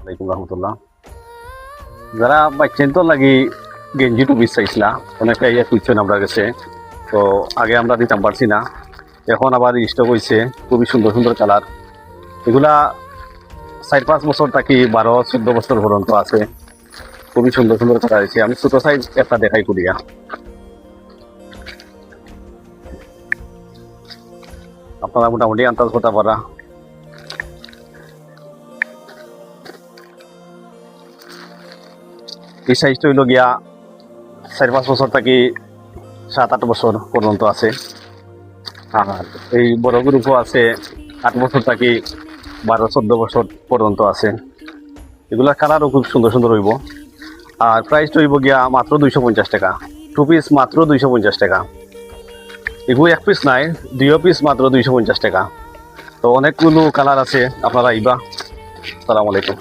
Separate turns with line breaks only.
আলাইকুম রহমতুল্লাহ। যারা বাচ্চেন তো লাগি গেঞ্জি টুপি চাইছিলা অনেকটা ইয়ে খুঁজছেন আমরা কাছে। তো আগে আমরা দিতাম পারছি না, এখন আবার স্টক হয়েছে খুবই সুন্দর সুন্দর কালার। এগুলা 4-5 বছর থাকি 12-14 বছর পর্যন্ত আছে। খুবই সুন্দর সুন্দর কালার আছে। আমি ছোট সাইজ একটা দেখাই করিয়া, আপনারা মোটামুটি আন্দাজ করতে পারা। এই সাইজটা হইল গিয়া 4-5 বছর থাকি 7-8 বছর পর্যন্ত আছে। আর এই বড় গ্রুপও আছে 8 বছর থাকি 12-14 বছর পর্যন্ত আছে। এগুলা কালারও খুব সুন্দর সুন্দর হইব। আর প্রাইসটা হইব গিয়া মাত্র 250 টাকা। 2 পিস মাত্র 250 টাকা। এগুলো 1 পিস নাই, 2 পিস মাত্র 250 টাকা। তো অনেকগুলো কালার আছে, আপনারা আইবা। আসসালামু আলাইকুম।